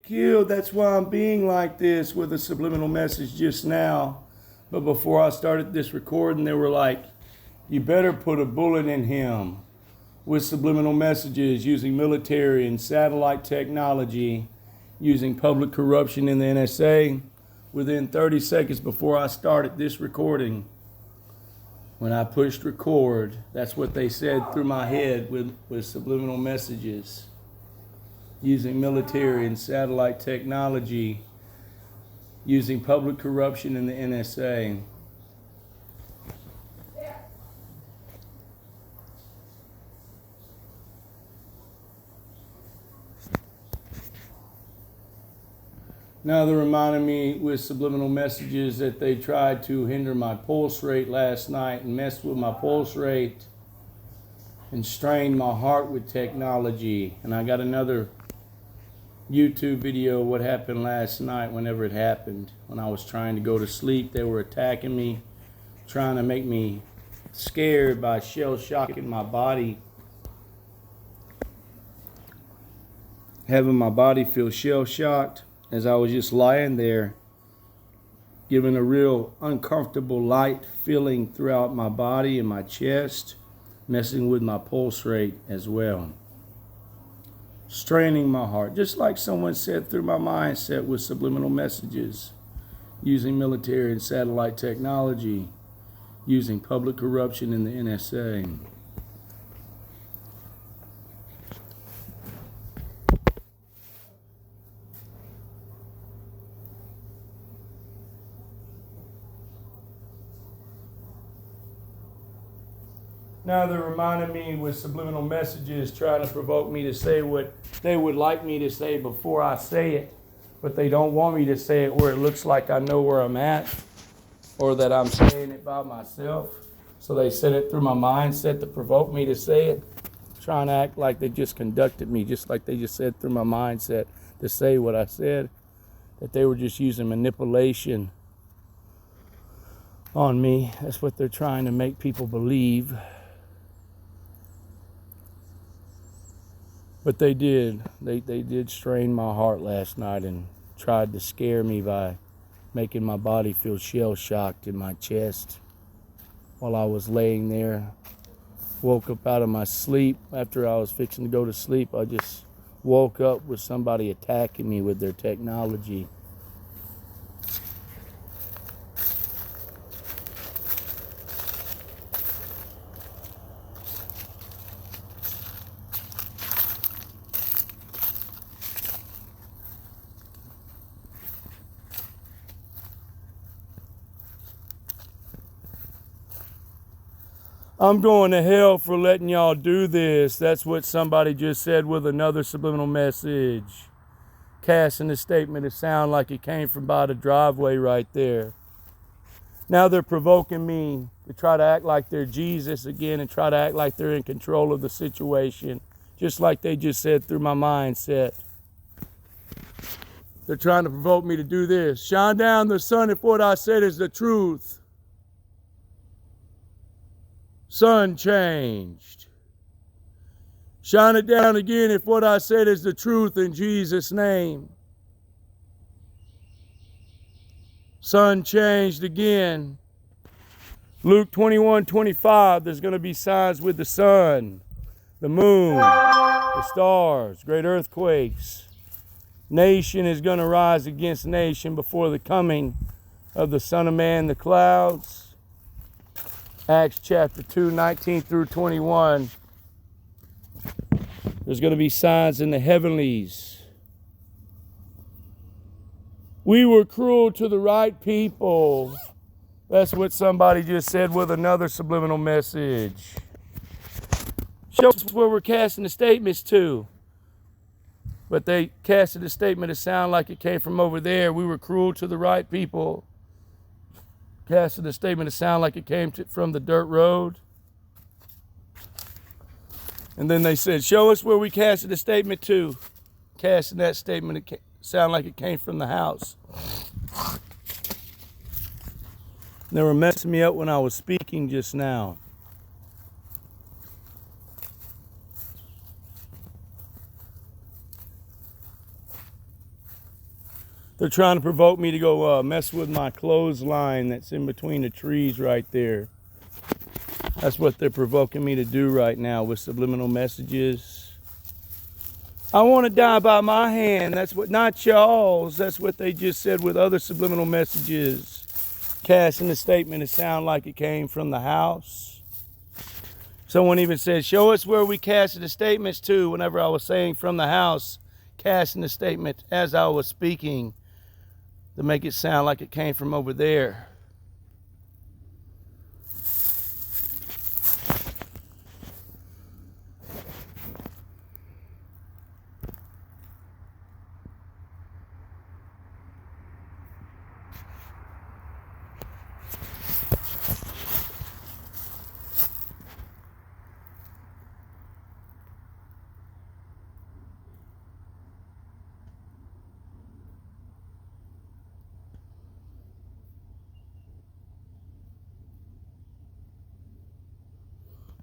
killed. That's why I'm being like this with a subliminal message just now. But before I started this recording, they were like, you better put a bullet in him with subliminal messages using military and satellite technology, using public corruption in the NSA. Within 30 seconds before I started this recording, when I pushed record, that's what they said through my head with subliminal messages, using military and satellite technology, using public corruption in the NSA. Now they're reminding me with subliminal messages that they tried to hinder my pulse rate last night and messed with my pulse rate and strained my heart with technology. And I got another YouTube video of what happened last night whenever it happened. When I was trying to go to sleep, they were attacking me, trying to make me scared by shell shocking my body, having my body feel shell shocked as I was just lying there, giving a real uncomfortable light feeling throughout my body and my chest, messing with my pulse rate as well, straining my heart, just like someone said through my mindset with subliminal messages, using military and satellite technology, using public corruption in the NSA. Now they're reminding me with subliminal messages, trying to provoke me to say what they would like me to say before I say it, but they don't want me to say it where it looks like I know where I'm at or that I'm saying it by myself. So they sent it through my mindset to provoke me to say it, trying to act like they just conducted me, just like they just said through my mindset to say what I said, that they were just using manipulation on me. That's what they're trying to make people believe. But they did. They did strain my heart last night and tried to scare me by making my body feel shell-shocked in my chest while I was laying there. Woke up out of my sleep. After I was fixing to go to sleep, I just woke up with somebody attacking me with their technology. I'm going to hell for letting y'all do this. That's what somebody just said with another subliminal message. Casting a statement that sounded like it came from by the driveway right there. Now they're provoking me to try to act like they're Jesus again and try to act like they're in control of the situation, just like they just said through my mindset. They're trying to provoke me to do this. Shine down the sun if what I said is the truth. Sun changed. Shine it down again if what I said is the truth in Jesus' name. Sun changed again. Luke 21:25, there's going to be signs with the sun, the moon, the stars, great earthquakes. Nation is going to rise against nation before the coming of the Son of Man in the clouds. Acts chapter 2, 19 through 21. There's going to be signs in the heavenlies. We were cruel to the right people. That's what somebody just said with another subliminal message. Show us where we're casting the statements to. But they casted a statement that sounded like it came from over there. We were cruel to the right people. Casted a statement that sounded like it came from the dirt road. And then they said, show us where we casted a statement to. Casting that statement, it sounded like it came from the house. They were messing me up when I was speaking just now. They're trying to provoke me to go mess with my clothesline that's in between the trees right there. That's what they're provoking me to do right now with subliminal messages. I want to die by my hand. That's what, not y'all's. That's what they just said with other subliminal messages. Casting a statement to sound like it came from the house. Someone even said, show us where we casted the statements to whenever I was saying from the house, casting the statement as I was speaking to make it sound like it came from over there.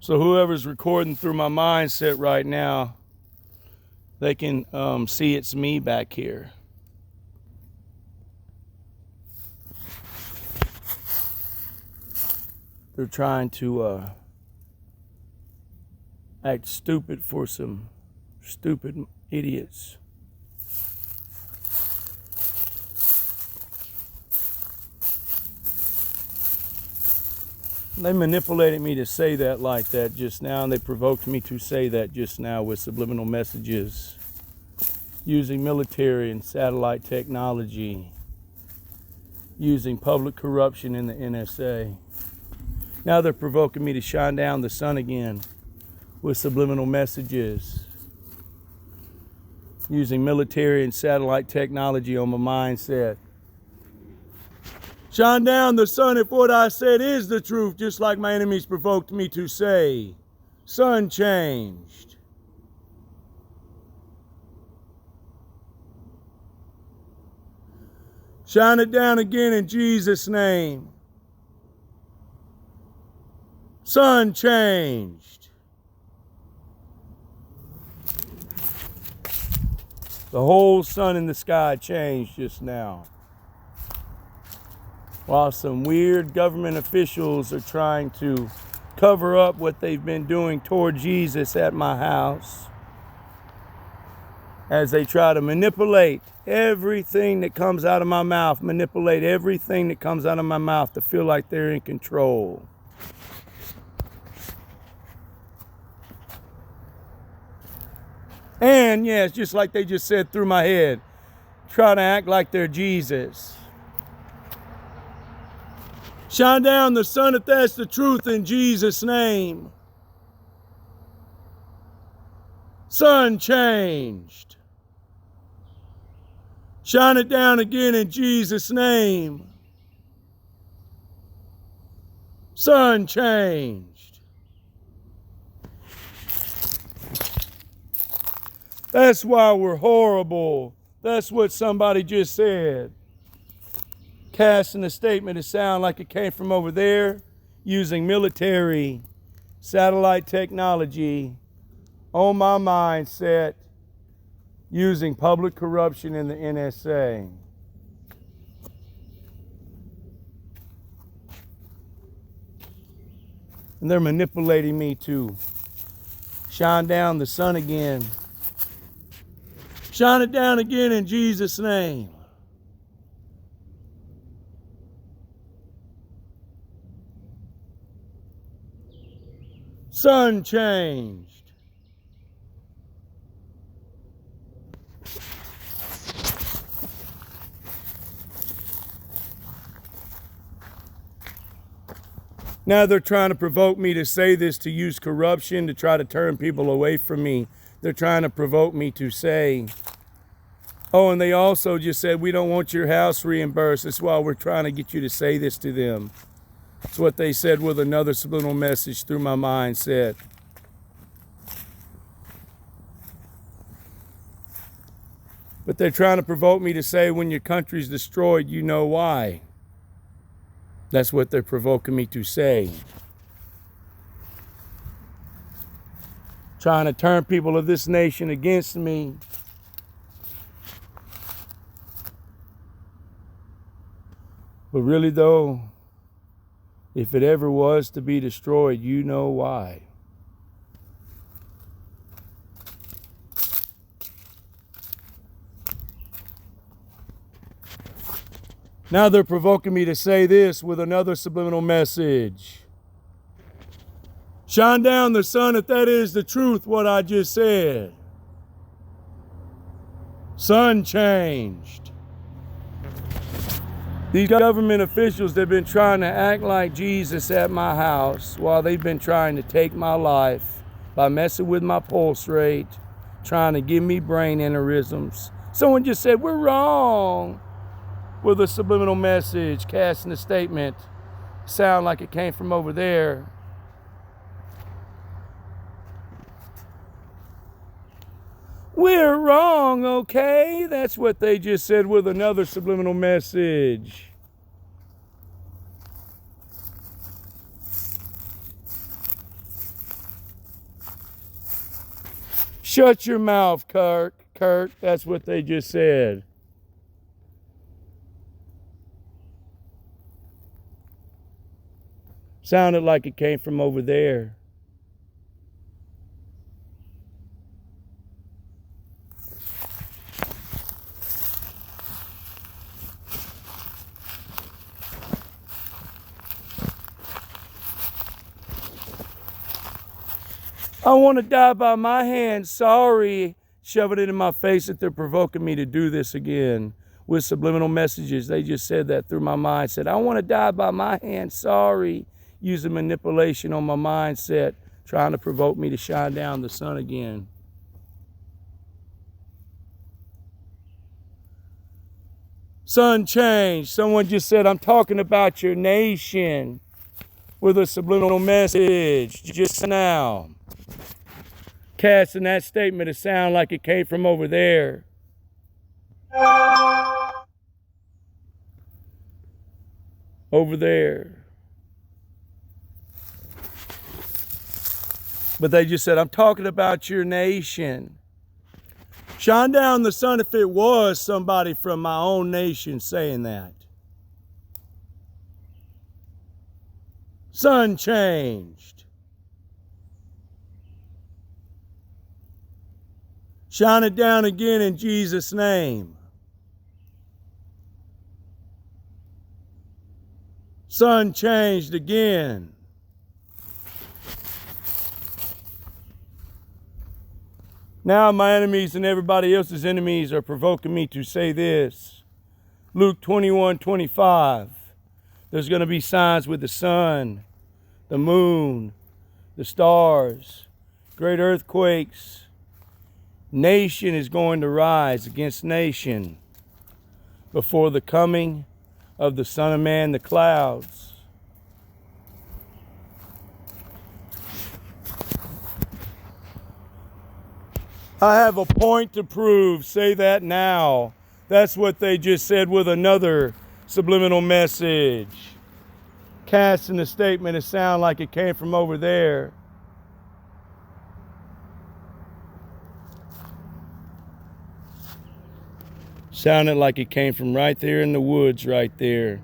So whoever's recording through my mindset right now, they can see it's me back here. They're trying to act stupid for some stupid idiots. They manipulated me to say that like that just now, and they provoked me to say that just now with subliminal messages, using military and satellite technology, using public corruption in the NSA. Now they're provoking me to shine down the sun again with subliminal messages, using military and satellite technology on my mindset. Shine down the sun if what I said is the truth, just like my enemies provoked me to say. Sun changed. Shine it down again in Jesus' name. Sun changed. The whole sun in the sky changed just now. While some weird government officials are trying to cover up what they've been doing toward Jesus at my house, as they try to manipulate everything that comes out of my mouth, manipulate everything that comes out of my mouth to feel like they're in control. And yes, just like they just said through my head, try to act like they're Jesus. Shine down the sun if that's the truth in Jesus' name. Sun changed. Shine it down again in Jesus' name. Sun changed. That's why we're horrible. That's what somebody just said. Casting a statement to sound like it came from over there, using military, satellite technology on my mindset, using public corruption in the NSA. And they're manipulating me to shine down the sun again. Shine it down again in Jesus' name. Sun changed. Now they're trying to provoke me to say this, to use corruption, to try to turn people away from me. They're trying to provoke me to say, oh, and they also just said, we don't want your house reimbursed. That's why we're trying to get you to say this to them. That's what they said with another subliminal message through my mindset. But they're trying to provoke me to say, when your country's destroyed, you know why. That's what they're provoking me to say. Trying to turn people of this nation against me. But really though, if it ever was to be destroyed, you know why. Now they're provoking me to say this with another subliminal message. Shine down the sun if that is the truth, what I just said. Sun changed. These government officials, they've been trying to act like Jesus at my house while they've been trying to take my life by messing with my pulse rate, trying to give me brain aneurysms. Someone just said, we're wrong, with a subliminal message, casting a statement, sound like it came from over there. We're wrong, okay? That's what they just said with another subliminal message. Shut your mouth, Kurt. That's what they just said. Sounded like it came from over there. I want to die by my hand. Sorry. Shoving it in my face that they're provoking me to do this again with subliminal messages. They just said that through my mind. Said, I want to die by my hand. Sorry. Using manipulation on my mindset, trying to provoke me to shine down the sun again. Sun changed. Someone just said, I'm talking about your nation with a subliminal message just now. Casting that statement to sound like it came from over there. Over there. But they just said, I'm talking about your nation. Shine down the sun if it was somebody from my own nation saying that. Sun changed. Shine it down again in Jesus' name. Sun changed again. Now my enemies and everybody else's enemies are provoking me to say this. Luke 21:25. There's going to be signs with the sun, the moon, the stars, great earthquakes. Nation is going to rise against nation before the coming of the Son of Man, the clouds. I have a point to prove. Say that now. That's what they just said with another subliminal message. Casting a statement to sound like it came from over there. Sounded like it came from right there in the woods right there.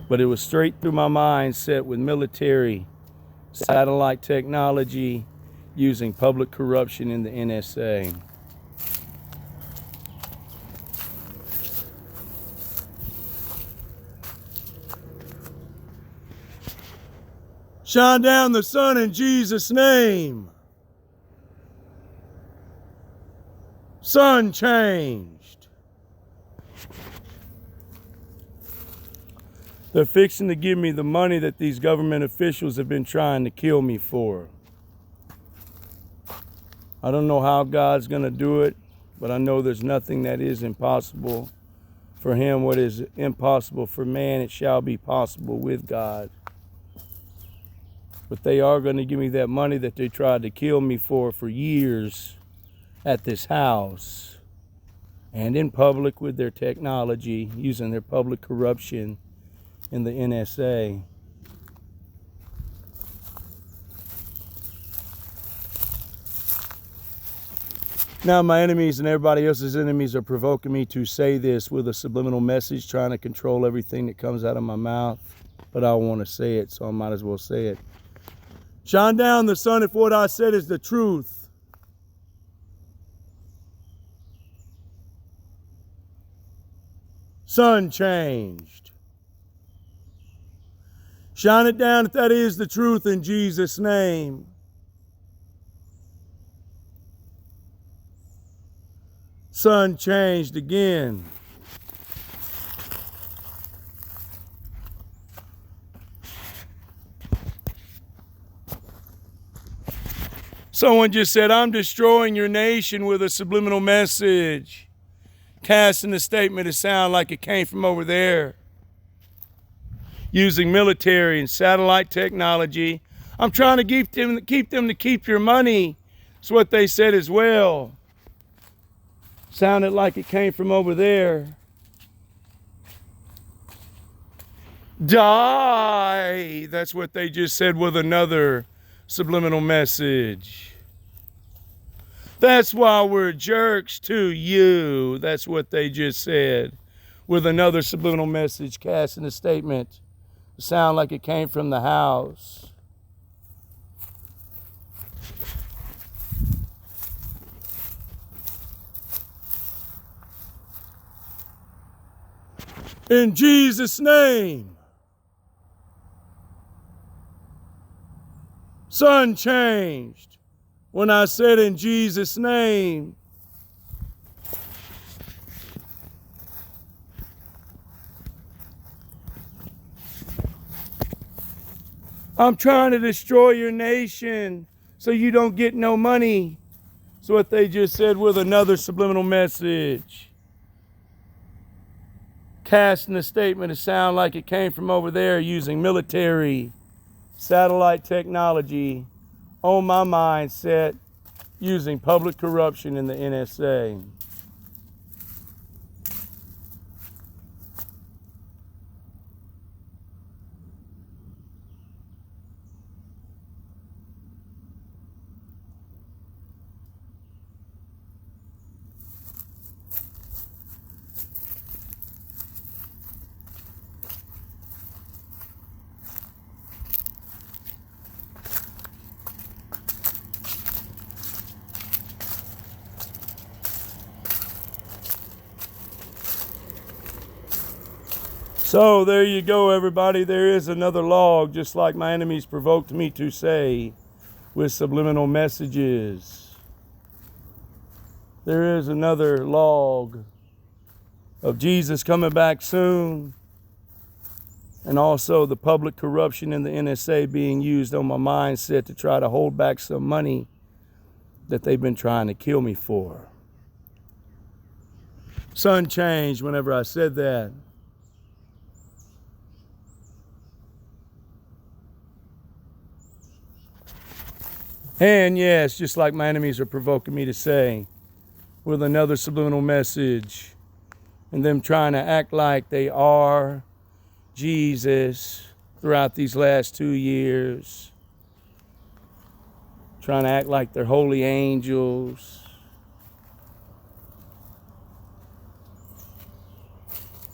But it was straight through my mindset with military, satellite technology, using public corruption in the NSA. Shine down the sun in Jesus' name. Sun changed. They're fixing to give me the money that these government officials have been trying to kill me for. I don't know how God's going to do it, but I know there's nothing that is impossible for him. What is impossible for man, it shall be possible with God. But they are going to give me that money that they tried to kill me for years at this house and in public with their technology, using their public corruption in the NSA. Now my enemies and everybody else's enemies are provoking me to say this with a subliminal message, trying to control everything that comes out of my mouth. But I want to say it, so I might as well say it. Shine down the sun if what I said is the truth. Sun changed. Shine it down if that is the truth in Jesus' name. Sun changed again. Someone just said, I'm destroying your nation with a subliminal message, casting the statement to sound like it came from over there, using military and satellite technology. I'm trying to keep them to keep your money. That's what they said as well. Sounded like it came from over there. Die! That's what they just said with another subliminal message. That's why we're jerks to you. That's what they just said with another subliminal message, casting a statement to sound like it came from the house. In Jesus' name. Sun changed when I said in Jesus' name. I'm trying to destroy your nation so you don't get no money. That's what they just said with another subliminal message. Casting a statement to sound like it came from over there, using military, satellite technology, on my mindset, using public corruption in the NSA. So there you go, everybody. There is another log, just like my enemies provoked me to say, with subliminal messages. There is another log of Jesus coming back soon, and also the public corruption in the NSA being used on my mindset to try to hold back some money that they've been trying to kill me for. Sun changed whenever I said that. And yes, just like my enemies are provoking me to say, with another subliminal message, and them trying to act like they are Jesus throughout these last 2 years, trying to act like they're holy angels,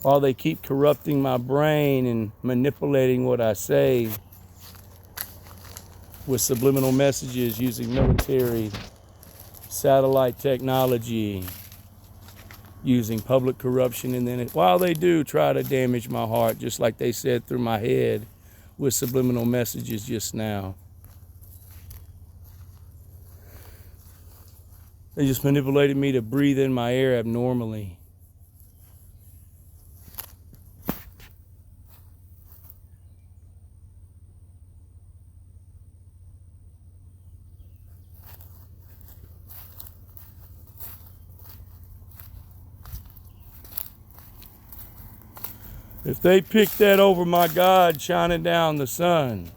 while they keep corrupting my brain and manipulating what I say with subliminal messages, using military, satellite technology, using public corruption, and then while they do try to damage my heart, just like they said through my head with subliminal messages just now. They just manipulated me to breathe in my air abnormally. If they pick that over my God shining down the sun,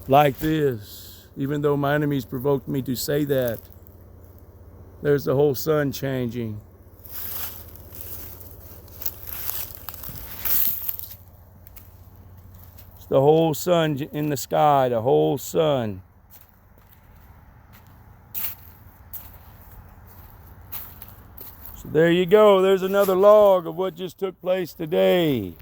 like this, even though my enemies provoked me to say that, there's the whole sun changing. The whole sun in the sky, the whole sun. So there you go. There's another log of what just took place today.